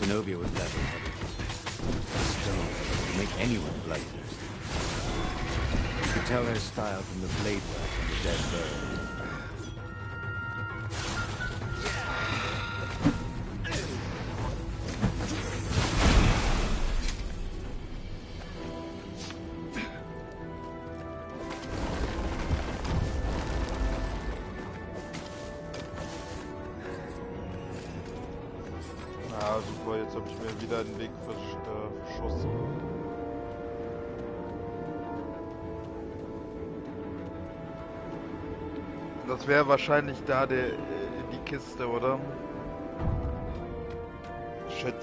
Zenobia was level-headed. Stone would make anyone bloodthirsty. You could tell her style from the blade work on the dead bird. Ah, super, jetzt habe ich mir wieder den Weg verschossen. Das wäre wahrscheinlich da die Kiste, oder? Shit.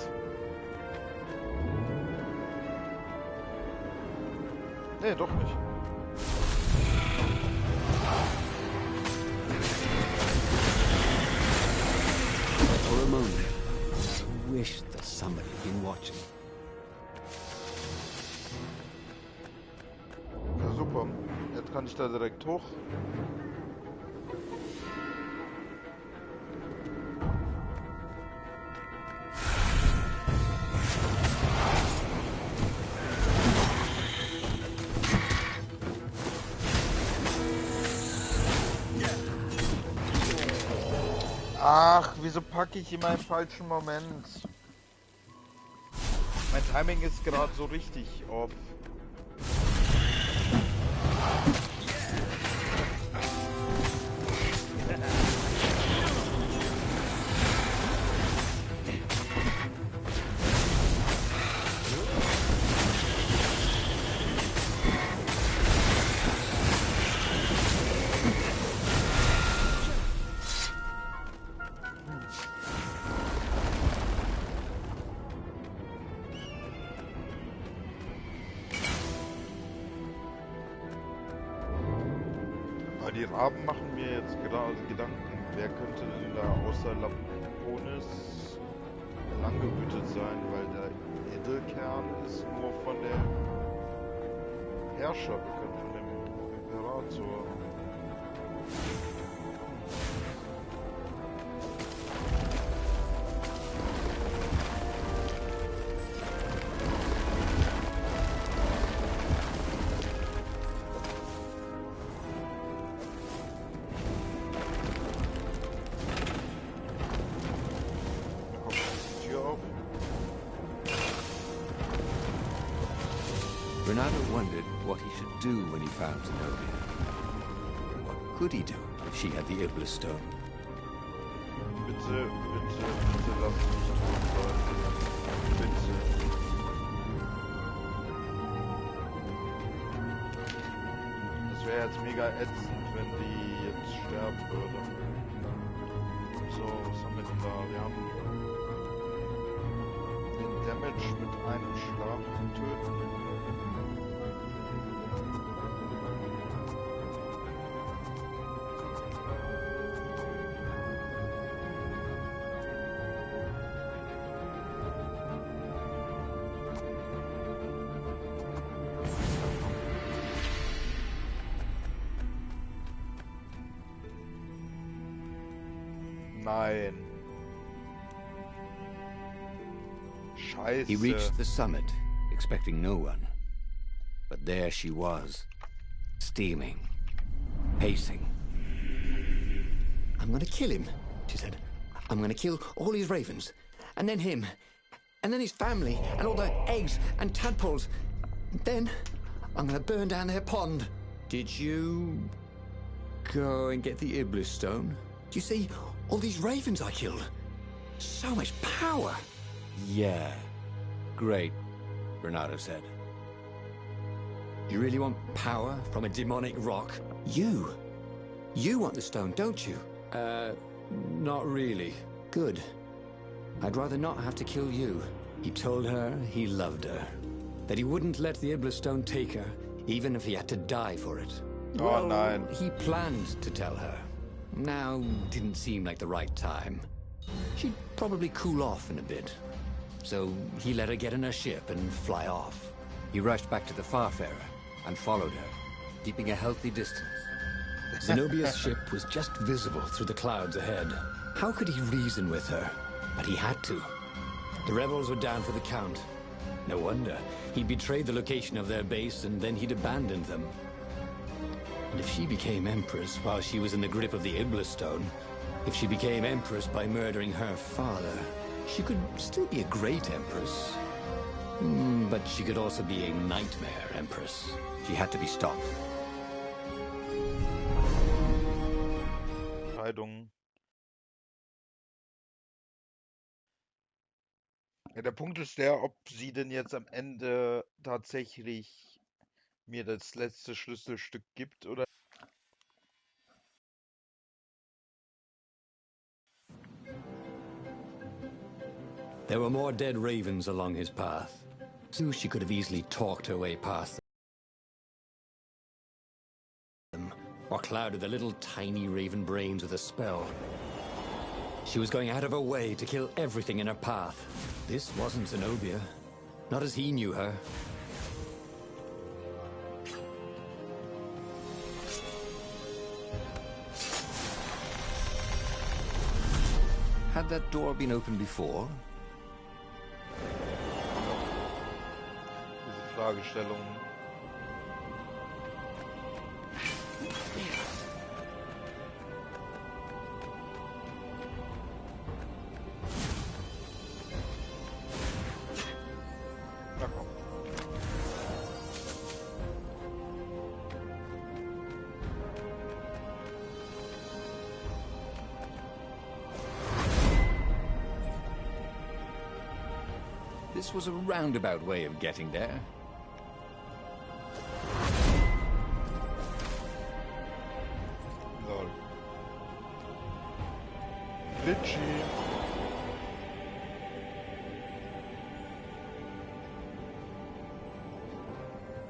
Nee, doch nicht. For a moment, I wished that somebody had been watching. Ja, super. Jetzt kann ich da direkt hoch. Ach, wieso packe ich immer im falschen Moment? Mein Timing ist gerade so richtig off. Die Raben machen mir jetzt gerade Gedanken, wer könnte denn da außer Laponis langgehütet sein, weil der Edelkern ist nur von dem Herrscher bekannt, von dem Imperator. Renato wondered what he should do when he found Zenobia. What could he do if she had the Iblis stone? Bitte, bitte, bitte lass mich tot sein. Bitte. Das wäre jetzt mega ätzend, wenn die jetzt sterben würde. So, was haben wir denn da? Wir haben den Damage mit einem Schlag töten. Nein. Scheiße. He reached the summit, expecting no one. But there she was, steaming, pacing. I'm gonna kill him, she said. I'm gonna kill all his ravens, and then him, and then his family, and all their eggs and tadpoles. Then I'm gonna burn down their pond. Did you go and get the Iblis stone? Do you see all these ravens I killed? So much power. Yeah. Great, Renato said. You really want power from a demonic rock? You want the stone, don't you? Not really. Good. I'd rather not have to kill you. He told her he loved her, that he wouldn't let the Iblis stone take her, even if he had to die for it. Oh nein. He planned to tell her. Now didn't seem like the right time. She'd probably cool off in a bit. So he let her get in her ship and fly off. He rushed back to the Farfarer and followed her, keeping a healthy distance. Zenobia's ship was just visible through the clouds ahead. How could he reason with her? But he had to. The rebels were down for the count. No wonder. He'd betrayed the location of their base, and then he'd abandoned them. And if she became Empress while she was in the grip of the Iblistone, if she became Empress by murdering her father, she could still be a great Empress. But she could also be a nightmare Empress. She had to be stopped. Entscheidung. Ja, der Punkt ist der, ob sie denn jetzt am Ende tatsächlich mir das letzte Schlüsselstück gibt oder. There were more dead ravens along his path. So she could have easily talked her way past them, or clouded the little tiny raven brains with a spell. She was going out of her way to kill everything in her path. This wasn't Zenobia, not as he knew her. Had that door been opened before? Diese Fragestellung. Na komm. This was a roundabout way of getting there. Lol. Glitchy.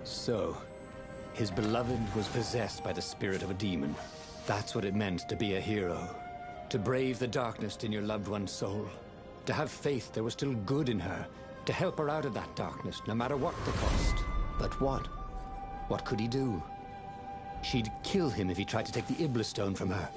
So, his beloved was possessed by the spirit of a demon. That's what it meant to be a hero. To brave the darkness in your loved one's soul. To have faith there was still good in her. To help her out of that darkness, no matter what the cost. But what? What could he do? She'd kill him if he tried to take the Iblistone from her.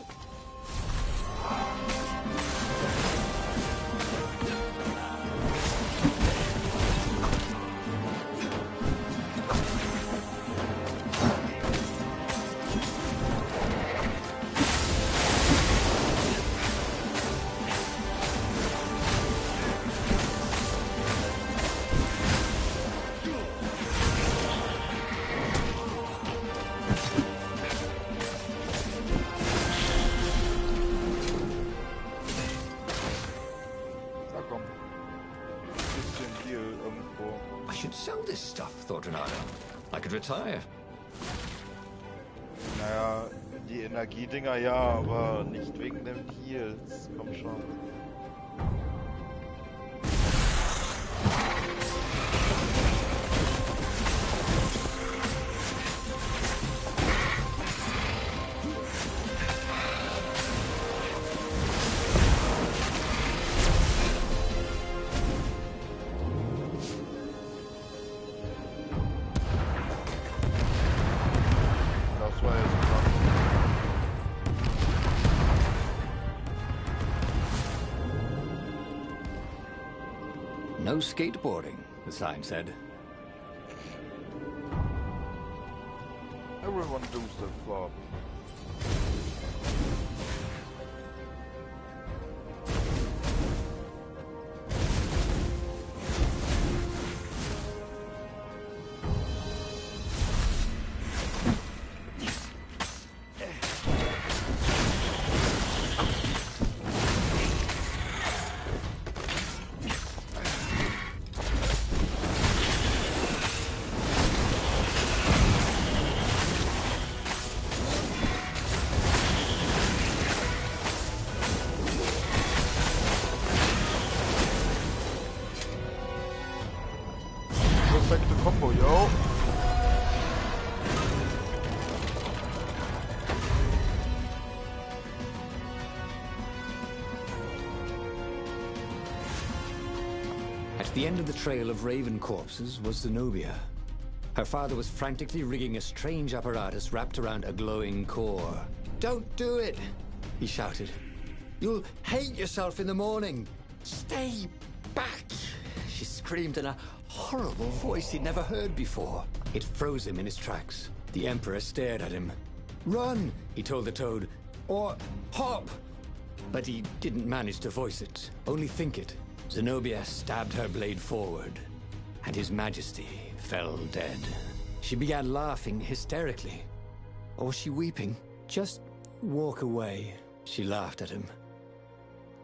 I should sell this stuff, thought Renato. I could retire. Naja, die Energiedinger ja, aber nicht wegen dem Heals. Komm schon. Das war jetzt klar. No skateboarding, the sign said. Everyone does the flop. Perfekte Combo, yo. At the end of the trail of raven corpses was Zenobia. Her father was frantically rigging a strange apparatus wrapped around a glowing core. "Don't do it!" he shouted. "You'll hate yourself in the morning. Stay back!" screamed in a horrible voice he'd never heard before. It froze him in his tracks. The Emperor stared at him. "Run," he told the toad, "or hop." But he didn't manage to voice it, only think it. Zenobia stabbed her blade forward, and His Majesty fell dead. She began laughing hysterically. Or was she weeping? "Just walk away," she laughed at him.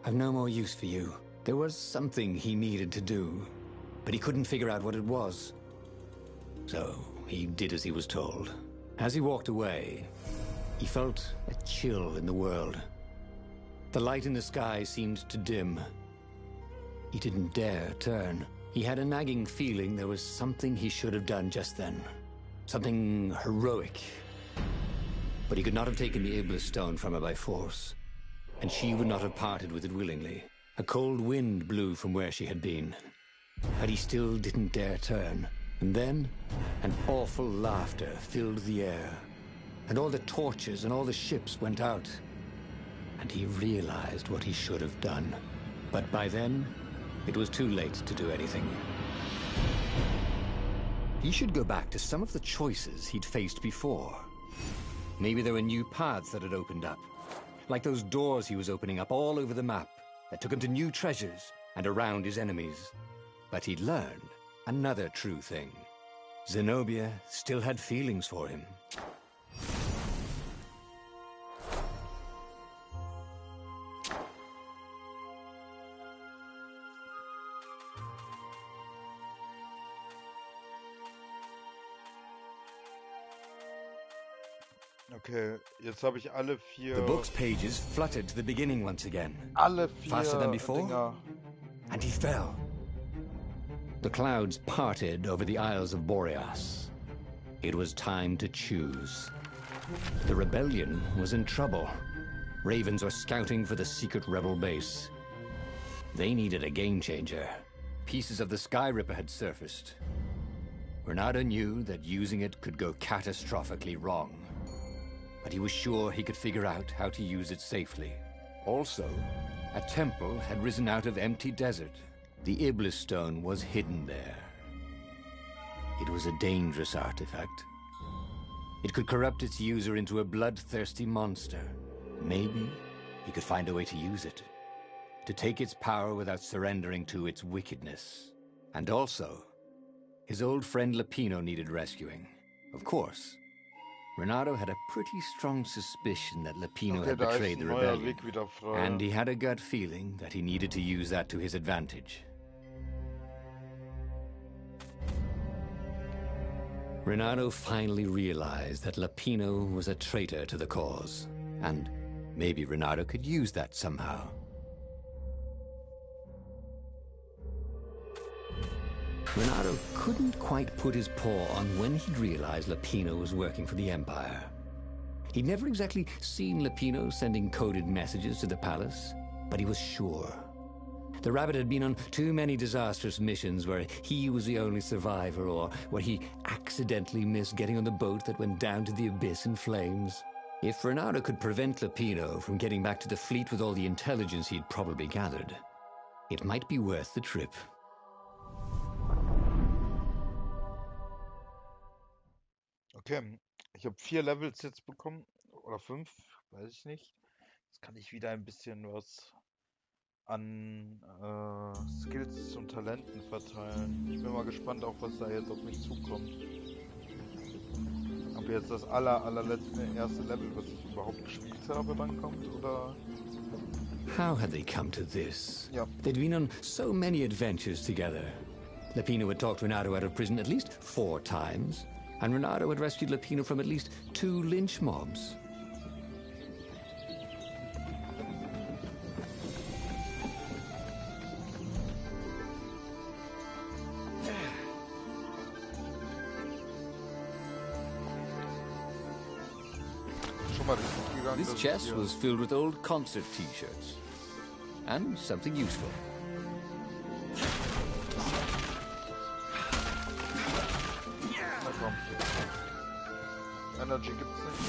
"I've no more use for you." There was something he needed to do, but he couldn't figure out what it was. So he did as he was told. As he walked away, he felt a chill in the world. The light in the sky seemed to dim. He didn't dare turn. He had a nagging feeling there was something he should have done just then. Something heroic. But he could not have taken the Iblis stone from her by force, and she would not have parted with it willingly. A cold wind blew from where she had been, but he still didn't dare turn. And then, an awful laughter filled the air, and all the torches and all the ships went out, and he realized what he should have done. But by then, it was too late to do anything. He should go back to some of the choices he'd faced before. Maybe there were new paths that had opened up, like those doors he was opening up all over the map that took him to new treasures and around his enemies. But he'd learned another true thing. Zenobia still had feelings for him. Okay, jetzt habe ich alle vier... The book's pages fluttered to the beginning once again. Alle vier Faster than before? Dinger. And he fell. The clouds parted over the Isles of Boreas. It was time to choose. The rebellion was in trouble. Ravens were scouting for the secret rebel base. They needed a game changer. Pieces of the Sky Ripper had surfaced. Renato knew that using it could go catastrophically wrong. But he was sure he could figure out how to use it safely. Also, a temple had risen out of empty desert. The Iblis stone was hidden there. It was a dangerous artifact. It could corrupt its user into a bloodthirsty monster. Maybe he could find a way to use it, to take its power without surrendering to its wickedness. And also, his old friend Lapino needed rescuing. Of course, Renato had a pretty strong suspicion that Lapino had betrayed the rebellion, and he had a gut feeling that he needed to use that to his advantage. Renato finally realized that Lapino was a traitor to the cause, and maybe Renato could use that somehow. Renato couldn't quite put his paw on when he'd realized Lapino was working for the Empire. He'd never exactly seen Lapino sending coded messages to the palace, but he was sure. The rabbit had been on too many disastrous missions where he was the only survivor, or where he accidentally missed getting on the boat that went down to the abyss in flames. If Renato could prevent Lapino from getting back to the fleet with all the intelligence he'd probably gathered, it might be worth the trip. Okay, ich habe 4 Levels jetzt bekommen, oder 5, weiß ich nicht. Jetzt kann ich wieder ein bisschen was an Skills und Talenten verteilen. Ich bin mal gespannt, auch was da jetzt auf mich zukommt. Ob jetzt das allerletzte erste Level, was ich überhaupt gespielt habe, dann kommt, oder... How had they come to this? Ja. They'd been on so many adventures together. Lapino had talked Renato out of prison at least 4 times, and Renato had rescued Lapino from at least 2 lynch mobs. This chest was filled with old concert t-shirts. And something useful. Na komm. Energy gibt's nicht.